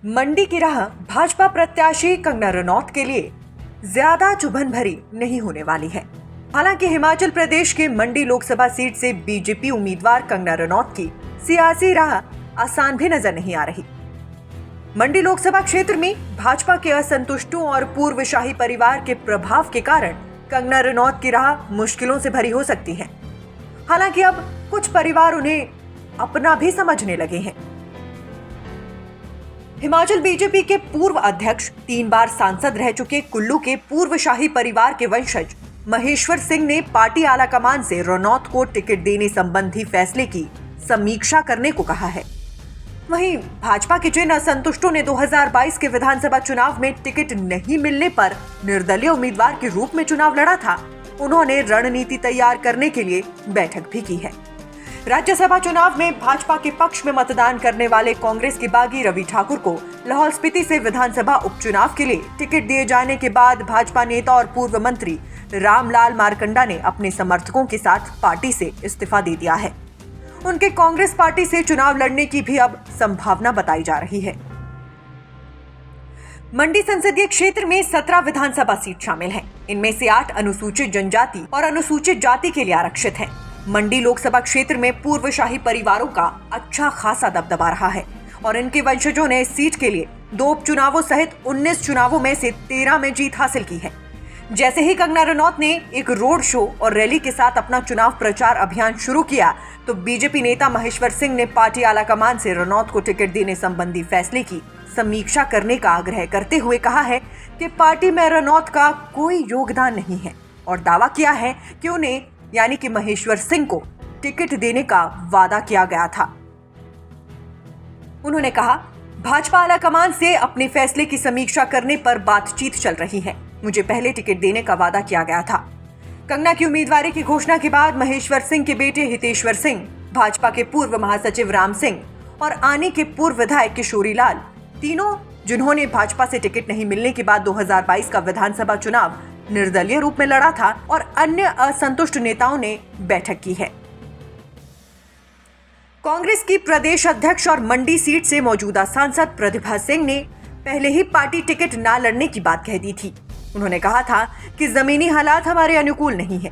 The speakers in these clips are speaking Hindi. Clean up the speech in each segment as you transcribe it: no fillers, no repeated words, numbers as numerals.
मंडी की राह भाजपा प्रत्याशी कंगना रनौत के लिए ज्यादा चुभन भरी नहीं होने वाली है। हालांकि हिमाचल प्रदेश के मंडी लोकसभा सीट से बीजेपी उम्मीदवार कंगना रनौत की सियासी राह आसान भी नजर नहीं आ रही। मंडी लोकसभा क्षेत्र में भाजपा के असंतुष्टों और पूर्वशाही परिवार के प्रभाव के कारण कंगना रनौत की राह मुश्किलों से भरी हो सकती है। हालांकि अब कुछ परिवार उन्हें अपना भी समझने लगे हैं। हिमाचल बीजेपी के पूर्व अध्यक्ष, 3 बार सांसद रह चुके कुल्लू के पूर्वशाही परिवार के वंशज महेश्वर सिंह ने पार्टी आलाकमान से रनौत को टिकट देने संबंधी फैसले की समीक्षा करने को कहा है। वहीं भाजपा के जिन असंतुष्टों ने 2022 के विधानसभा चुनाव में टिकट नहीं मिलने पर निर्दलीय उम्मीदवार के रूप में चुनाव लड़ा था, उन्होंने रणनीति तैयार करने के लिए बैठक भी की है। राज्यसभा चुनाव में भाजपा के पक्ष में मतदान करने वाले कांग्रेस के बागी रवि ठाकुर को लाहौल स्पीति से विधानसभा उपचुनाव के लिए टिकट दिए जाने के बाद भाजपा नेता और पूर्व मंत्री रामलाल मारकंडा ने अपने समर्थकों के साथ पार्टी से इस्तीफा दे दिया है। उनके कांग्रेस पार्टी से चुनाव लड़ने की भी अब संभावना बताई जा रही है। मंडी संसदीय क्षेत्र में 17 विधानसभा सीट शामिल हैं। इनमें से 8 अनुसूचित जनजाति और अनुसूचित जाति के लिए आरक्षित हैं। मंडी लोकसभा क्षेत्र में पूर्वशाही परिवारों का अच्छा खासा दबदबा रहा है और इनके वंशजों ने इस सीट के लिए 2 उपचुनावों सहित 19 चुनावों में से 13 में जीत हासिल की है। जैसे ही कंगना रनौत ने एक रोड शो और रैली के साथ अपना चुनाव प्रचार अभियान शुरू किया, तो बीजेपी नेता महेश्वर सिंह ने पार्टी आलाकमान से रनौत को टिकट देने संबंधी फैसले की समीक्षा करने का आग्रह करते हुए कहा है कि पार्टी में रनौत का कोई योगदान नहीं है और दावा किया है कि उन्हें यानी कि महेश्वर सिंह को टिकट देने का वादा किया गया था। उन्होंने कहा, भाजपा आलाकमान से अपने फैसले की समीक्षा करने पर बातचीत चल रही है। मुझे पहले टिकट देने का वादा किया गया था। कंगना की उम्मीदवारी की घोषणा के बाद महेश्वर सिंह के बेटे हितेश्वर सिंह, भाजपा के पूर्व महासचिव राम सिंह और आनी के पूर्व विधायक किशोरी लाल, तीनों जिन्होंने भाजपा से टिकट नहीं मिलने के बाद 2022 का विधानसभा चुनाव निर्दलीय रूप में लड़ा था, और अन्य असंतुष्ट नेताओं ने बैठक की है। कांग्रेस की प्रदेश अध्यक्ष और मंडी सीट से मौजूदा सांसद प्रतिभा सिंह ने पहले ही पार्टी टिकट ना लड़ने की बात कह दी थी। उन्होंने कहा था कि जमीनी हालात हमारे अनुकूल नहीं है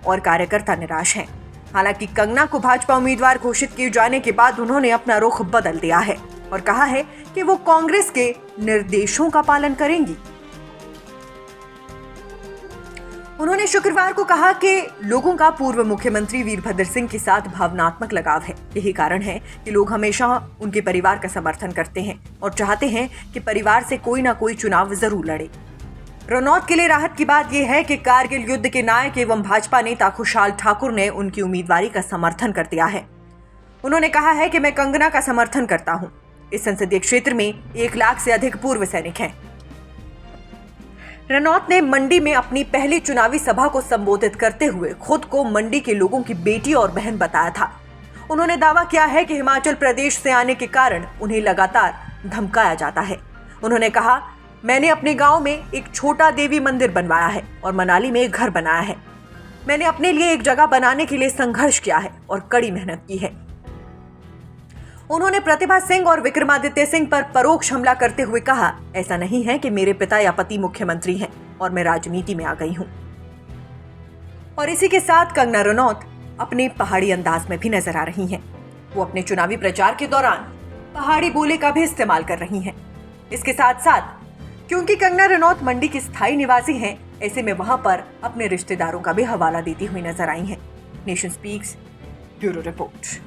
और कार्यकर्ता निराश हैं। हालांकि कंगना को भाजपा उम्मीदवार घोषित किए जाने के बाद उन्होंने अपना रुख बदल दिया है और कहा है कि वो कांग्रेस के निर्देशों का पालन करेंगी। उन्होंने शुक्रवार को कहा कि लोगों का पूर्व मुख्यमंत्री वीरभद्र सिंह के साथ भावनात्मक लगाव है। यही कारण है कि लोग हमेशा उनके परिवार का समर्थन करते हैं और चाहते हैं कि परिवार से कोई ना कोई चुनाव जरूर लड़े। रनौत के लिए राहत की बात यह है कि कारगिल युद्ध के नायक एवं भाजपा नेता खुशहाल ठाकुर ने उनकी उम्मीदवारी का समर्थन कर दिया है। उन्होंने कहा है कि मैं कंगना का समर्थन करता हूं। इस संसदीय क्षेत्र में 1 लाख से अधिक पूर्व सैनिक हैं। रनौत ने मंडी में अपनी पहली चुनावी सभा को संबोधित करते हुए खुद को मंडी के लोगों की बेटी और बहन बताया था। उन्होंने दावा किया है कि हिमाचल प्रदेश से आने के कारण उन्हें लगातार धमकाया जाता है। उन्होंने कहा, मैंने अपने गांव में एक छोटा देवी मंदिर बनवाया है और मनाली में एक घर बनाया है। मैंने अपने लिए एक जगह बनाने के लिए संघर्ष किया है और कड़ी मेहनत की है। उन्होंने प्रतिभा सिंह और विक्रमादित्य सिंह पर परोक्ष हमला करते हुए कहा, ऐसा नहीं है कि मेरे पिता या पति मुख्यमंत्री हैं और मैं राजनीति में आ गई हूं। और इसी के साथ कंगना रनौत अपने पहाड़ी अंदाज में भी नजर आ रही हैं। वो अपने चुनावी प्रचार के दौरान पहाड़ी बोले का भी इस्तेमाल कर रही हैं। इसके साथ साथ क्योंकि कंगना रनौत मंडी की स्थायी निवासी हैं, ऐसे में वहां पर अपने रिश्तेदारों का भी हवाला देती हुई नजर आई हैं। Nation speaks bureau report.